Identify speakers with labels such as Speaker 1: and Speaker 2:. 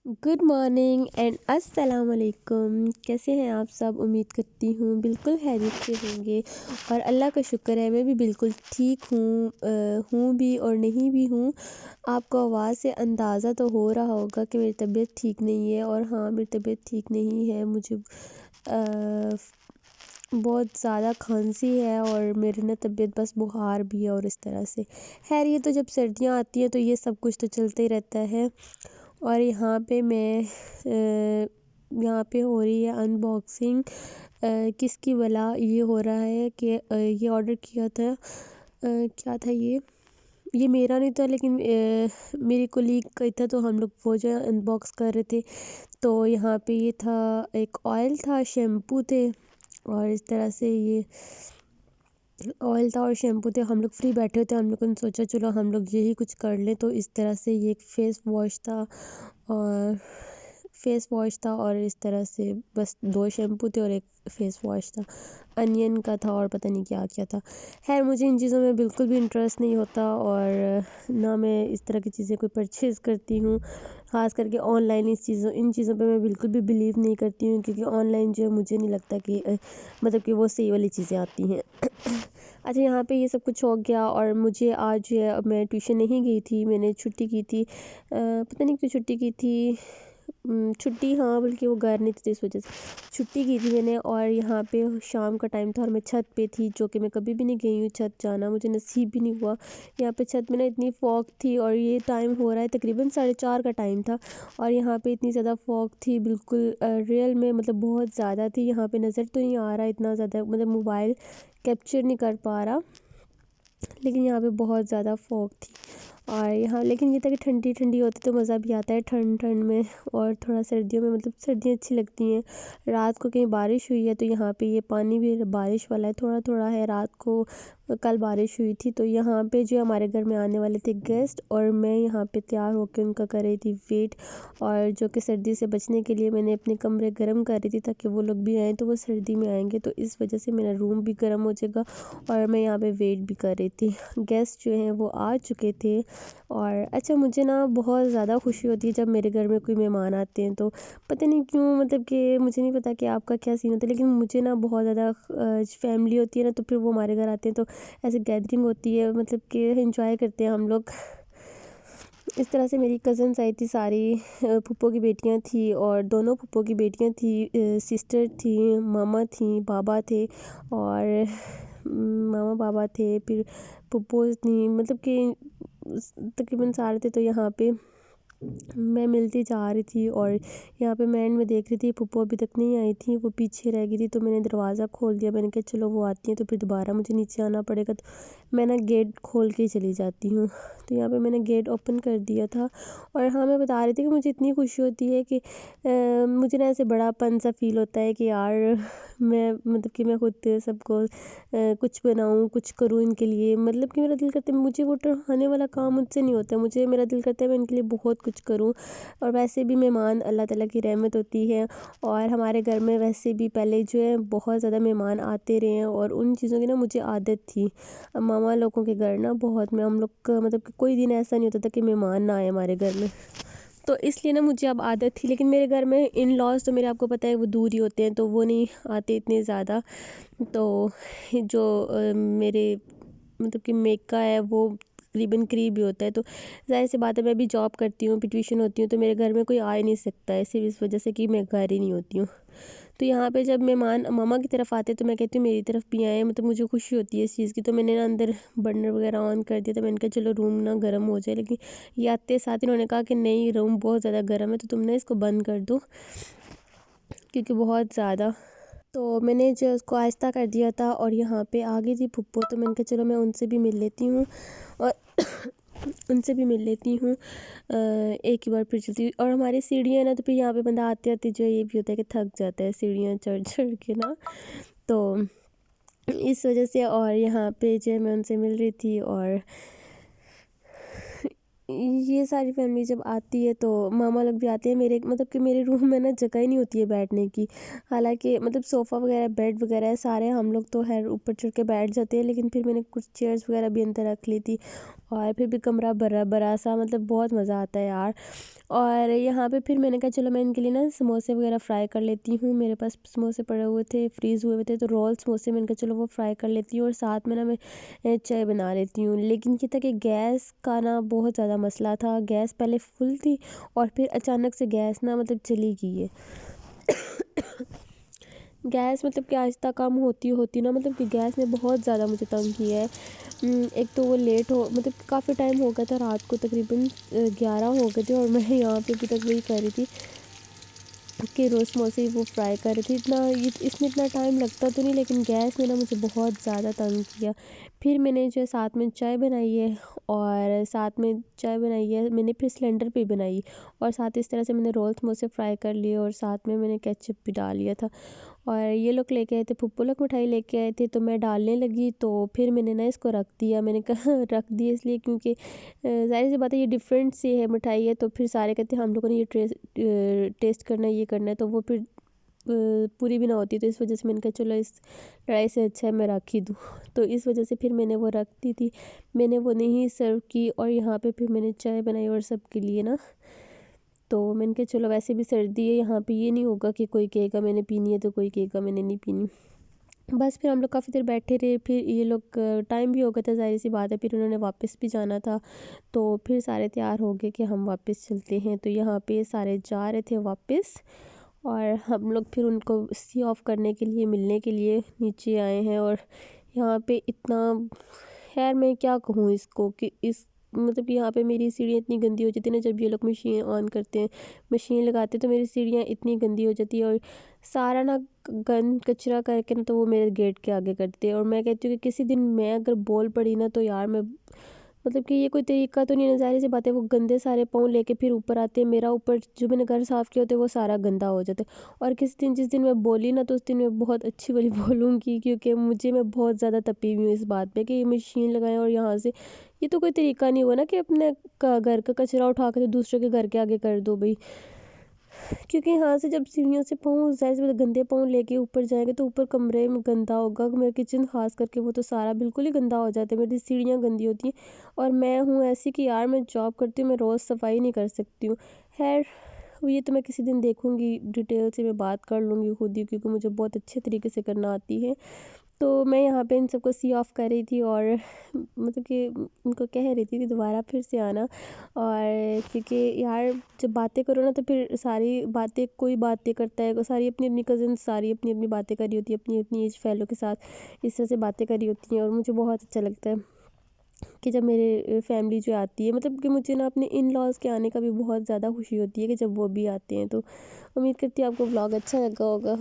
Speaker 1: Good morning and अस्सलाम वालेकुम। कैसे हैं आप सब? उम्मीद करती हूँ बिल्कुल खैरियत से होंगे और अल्लाह का शुक्र है मैं भी बिल्कुल ठीक हूँ भी और नहीं भी हूँ। आपको आवाज़ से अंदाज़ा तो हो रहा होगा कि मेरी तबीयत ठीक नहीं है। और हाँ, मेरी तबीयत ठीक नहीं है, मुझे बहुत ज़्यादा खांसी है और मेरी ना तबीयत बस बुखार भी है और इस तरह से। खैर, ये तो जब सर्दियाँ आती हैं तो ये सब कुछ तो चलते ही रहता है। और यहाँ पे मैं यहाँ पे हो रही है अनबॉक्सिंग। किसकी भला ये हो रहा है कि ये ऑर्डर किया था। क्या था ये मेरा नहीं था, लेकिन मेरी कोलीग का ही था, तो हम लोग वो जो है अनबॉक्स कर रहे थे। तो यहाँ पे ये था, एक ऑयल था, शैम्पू थे और इस तरह से ये ऑयल था और शैम्पू थे। हम लोग फ्री बैठे थे, हम लोगों ने सोचा चलो हम लोग यही कुछ कर लें। तो इस तरह से ये एक फेस वॉश था और इस तरह से बस 2 शैम्पू थे और एक फेस वॉश था, अनियन का था और पता नहीं क्या क्या था। खैर, मुझे इन चीज़ों में बिल्कुल भी इंटरेस्ट नहीं होता और ना मैं इस तरह की चीज़ें कोई परचेज़ करती हूँ। ख़ास करके ऑनलाइन इन चीज़ों पे मैं बिल्कुल भी बिलीव नहीं करती हूँ, क्योंकि ऑनलाइन जो है मुझे नहीं लगता कि मतलब कि वो सही वाली चीज़ें आती हैं। अच्छा, यहाँ पे ये सब कुछ हो गया और मुझे आज जो है, मैं ट्यूशन नहीं गई थी, मैंने छुट्टी की थी। पता नहीं क्यों छुट्टी की थी। छुट्टी, हाँ, बल्कि वो घर नहीं थी तो इस वजह से छुट्टी की थी मैंने। और यहाँ पे शाम का टाइम था और मैं छत पे थी, जो कि मैं कभी भी नहीं गई हूँ छत जाना, मुझे नसीब भी नहीं हुआ। यहाँ पे छत में ना इतनी फॉग थी और ये टाइम हो रहा है तकरीबन 4:30 का टाइम था और यहाँ पे इतनी ज़्यादा फॉग थी, बिल्कुल रियल में मतलब बहुत ज़्यादा थी। यहाँ पे नज़र तो नहीं आ रहा इतना ज़्यादा, मतलब मोबाइल कैप्चर नहीं कर पा रहा, लेकिन यहाँ पे बहुत ज़्यादा फॉग थी। और यहाँ लेकिन ये था कि ठंडी ठंडी होती तो मज़ा भी आता है ठंड ठंड में। और थोड़ा सर्दियों में, मतलब सर्दियाँ अच्छी लगती हैं। रात को कहीं बारिश हुई है तो यहाँ पे ये पानी भी बारिश वाला है, थोड़ा थोड़ा है। रात को कल बारिश हुई थी, तो यहाँ पे जो हमारे घर में आने वाले थे गेस्ट, और मैं यहाँ पे तैयार होकर उनका कर रही थी वेट। और जो कि सर्दी से बचने के लिए मैंने अपने कमरे गर्म कर रही थी, ताकि वो लोग भी आएँ तो वो सर्दी में आएंगे, तो इस वजह से मेरा रूम भी गर्म हो जाएगा। और मैं यहाँ पे वेट भी कर रही थी। गेस्ट जो हैं वो आ चुके थे। और अच्छा, मुझे ना बहुत ज़्यादा खुशी होती है जब मेरे घर में कोई मेहमान आते हैं, तो पता नहीं क्यों, मतलब कि मुझे नहीं पता कि आपका क्या सीन होता है, लेकिन मुझे ना बहुत ज़्यादा फैमिली होती है ना, तो फिर वो हमारे घर आते हैं तो ऐसे गैदरिंग होती है, मतलब कि एंजॉय करते हैं हम लोग। इस तरह से मेरी कज़न्स आई थी सारी, फूफो की बेटियां थी और दोनों फूफो की बेटियां थी, सिस्टर थी, मामा थी, बाबा थे और मामा बाबा थे, फिर फूफो थी, मतलब कि तकरीबन सारे थे। तो यहाँ पे मैं मिलती जा रही थी और यहाँ पे मैं एंड में देख रही थी, फूफो अभी तक नहीं आई थी, वो पीछे रह गई थी। तो मैंने दरवाज़ा खोल दिया, मैंने कहा चलो वो आती हैं तो फिर दोबारा मुझे नीचे आना पड़ेगा, तो मैं ना गेट खोल के ही चली जाती हूँ। तो यहाँ पे मैंने गेट ओपन कर दिया था। और हाँ, मैं बता रही थी कि मुझे इतनी खुशी होती है कि मुझे ना ऐसे बड़ापन सा फील होता है कि यार मैं, मतलब कि मैं खुद सबको कुछ बनाऊँ, कुछ करूँ इनके लिए। मतलब कि मेरा दिल करता है, मुझे वो खाने वाला काम मुझसे नहीं होता, मुझे मेरा दिल करता है मैं इनके लिए बहुत कुछ करूँ। और वैसे भी मेहमान अल्लाह ताला की रहमत होती है और हमारे घर में वैसे भी पहले जो है बहुत ज़्यादा मेहमान आते रहे हैं और उन चीज़ों की ना मुझे आदत थी। मामा लोगों के घर ना बहुत में हम लोग का, मतलब कि कोई दिन ऐसा नहीं होता था कि मेहमान ना आए हमारे घर में, तो इसलिए ना मुझे अब आदत थी। लेकिन मेरे घर में इन लॉज तो मेरे, आपको पता है, वो दूर ही होते हैं, तो वो नहीं आते इतने ज़्यादा। तो जो मेरे, मतलब कि मेका है, वो तकरीबन करीब ही होता है। तो ज़ाहिर सी बात है, मैं भी जॉब करती हूँ, फिर ट्यूशन होती हूँ, तो मेरे घर में कोई आ ही नहीं सकता है, सिर्फ इस वजह से कि मैं घर ही नहीं होती हूँ। तो यहाँ पे जब मेहमान मामा की तरफ आते हैं तो मैं कहती हूँ मेरी तरफ भी आए, मतलब मुझे खुशी होती है इस चीज़ की। तो मैंने ना अंदर बर्नर वगैरह ऑन कर दिया था, मैंने कहा चलो रूम ना गर्म हो जाए, लेकिन ये आते साथ इन्होंने कहा कि नहीं, रूम बहुत ज़्यादा गर्म है, तो तुम ना इसको बंद कर दो, क्योंकि बहुत ज़्यादा। तो मैंने जो उसको आहिस्ता कर दिया था और यहाँ पे आ गई थी फुप्पो, तो मैंने कहा चलो मैं उनसे भी मिल लेती हूँ और उनसे भी मिल लेती हूँ। एक ही बार फिर चलती। और हमारी सीढ़ियाँ ना, तो फिर यहाँ पे बंदा आते आते जो है ये भी होता है कि थक जाता है सीढ़ियाँ चढ़ चढ़ के ना, तो इस वजह से। और यहाँ पे जो है मैं उनसे मिल रही थी और ये सारी फैमिली जब आती है तो मामा लोग भी आते हैं मेरे, मतलब कि मेरे रूम में ना जगह ही नहीं होती है बैठने की। हालांकि मतलब सोफ़ा वगैरह, बेड वगैरह है सारे, हम लोग तो है ऊपर चढ़ के बैठ जाते हैं, लेकिन फिर मैंने कुछ चेयर्स वगैरह भी अंदर रख ली थी। और फिर भी कमरा बड़ा बड़ा सा, मतलब बहुत मज़ा आता है यार। और यहाँ पे फिर मैंने कहा चलो मैं इनके लिए ना समोसे वगैरह फ्राई कर लेती हूँ। मेरे पास समोसे पड़े हुए थे, फ्रीज़ हुए हुए थे, तो रोल समोसे मैंने कहा चलो वो फ्राई कर लेती हूँ और साथ में ना मैं चाय बना लेती हूँ। लेकिन क्या था कि गैस का ना बहुत ज़्यादा मसला था। गैस पहले फुल थी और फिर अचानक से गैस ना मतलब चली गई है। गैस मतलब कि आहिस्ता कम होती होती ना, मतलब कि गैस ने बहुत ज़्यादा मुझे तंग किया है। एक तो वो लेट हो, मतलब काफ़ी टाइम हो गया था, रात को तकरीबन 11 हो गए थे और मैं यहाँ पे अभी तक वही कर रही थी कि रोज़ समोसे ही वो फ्राई कर रही थी। इसमें इतना टाइम लगता तो नहीं, लेकिन गैस ने ना मुझे बहुत ज़्यादा तंग किया। फिर मैंने जो है साथ में चाय बनाई है, और साथ में चाय बनाई है मैंने फिर सिलेंडर पे ही बनाई, और साथ इस तरह से मैंने रोल समोसे फ्राई कर लिए और साथ में मैंने केचप भी डाल लिया था। और ये लोग लेके आए थे, फुप्पू लोग मिठाई लेके आए थे, तो मैं डालने लगी, तो फिर मैंने ना इसको रख दिया। मैंने कहा रख दिया इसलिए क्योंकि ज़ाहिर सी बात है ये डिफरेंट सी है मिठाई है, तो फिर सारे कहते हैं हम लोगों ने ये टेस्ट करना है, ये करना है, तो वो फिर पूरी भी ना होती, तो इस वजह से मैंने कहा चलो इस लड़ाई से अच्छा है मैं रख ही दूँ। तो इस वजह से फिर मैंने वो रख दी थी। मैंने वो नहीं सर्व की, और यहाँ पे फिर मैंने चाय बनाई और सबके लिए ना। तो मैंने कहा चलो वैसे भी सर्दी है, यहाँ पे ये नहीं होगा कि कोई कहेगा मैंने पीनी है तो कोई कहेगा मैंने नहीं पीनी। बस फिर हम लोग काफ़ी देर बैठे रहे, फिर ये लोग टाइम भी हो गया था, ज़ाहिर सी बात है, फिर उन्होंने वापस भी जाना था। तो फिर सारे तैयार हो गए कि हम वापस चलते हैं, तो यहाँ पे सारे जा रहे थे वापस, और हम लोग फिर उनको सी ऑफ करने के लिए, मिलने के लिए नीचे आए हैं। और यहाँ पे इतना, खैर मैं क्या कहूँ इसको कि इस मतलब कि यहाँ पे मेरी सीढ़ियाँ इतनी गंदी हो जाती है ना, जब ये लोग मशीन ऑन करते हैं, मशीन लगाते हैं, तो मेरी सीढ़ियाँ इतनी गंदी हो जाती है, और सारा ना गंद कचरा करके ना तो वो मेरे गेट के आगे करते हैं। और मैं कहती हूँ कि किसी दिन मैं अगर बोल पड़ी ना तो यार मैं, मतलब कि ये कोई तरीका तो नहीं है, ज़ाहिर सी बात है, वो गंदे सारे पाँव लेके फिर ऊपर आते हैं, मेरा ऊपर जो मैंने घर साफ़ किया होता है वो सारा गंदा हो जाता है। और किसी दिन जिस दिन मैं बोली ना, तो उस दिन मैं बहुत अच्छी वाली बोलूँगी, क्योंकि मैं बहुत ज़्यादा तपी हुई हूँ इस बात पे कि ये मशीन लगाएं और यहाँ से, ये तो कोई तरीका नहीं हुआ ना कि अपने घर का कचरा उठा के तो दूसरे के घर के आगे कर दो भाई। क्योंकि यहाँ से जब सीढ़ियों से पाँव, ज़ाहिर सी बात है, गंदे पाँव लेके ऊपर जाएंगे तो ऊपर कमरे में गंदा होगा, मेरा किचन खास करके वो तो सारा बिल्कुल ही गंदा हो जाता है, मेरी सीढ़ियाँ गंदी होती हैं। और मैं हूँ ऐसी कि यार मैं जॉब करती हूँ, मैं रोज़ सफाई नहीं कर सकती हूँ। खैर ये तो मैं किसी दिन देखूँगी, डिटेल से मैं बात कर लूँगी खुद ही, क्योंकि मुझे बहुत अच्छे तरीके से करना आती है। तो मैं यहाँ पे इन सबको सी ऑफ कर रही थी, और मतलब कि उनको कह रही थी कि दोबारा फिर से आना। और क्योंकि यार जब बातें करो ना तो फिर सारी बातें, कोई बातें करता है, सारी अपनी अपनी कज़न्स सारी अपनी अपनी बातें कर रही होती है, अपनी अपनी एज फैलो के साथ इस तरह से बातें कर रही होती हैं, और मुझे बहुत अच्छा लगता है कि जब मेरे फैमिली जो आती है, मतलब कि मुझे ना अपने इन लॉज़ के आने का भी बहुत ज़्यादा खुशी होती है कि जब वो भी आते हैं। तो उम्मीद करती हूँ आपको व्लॉग अच्छा लगा होगा।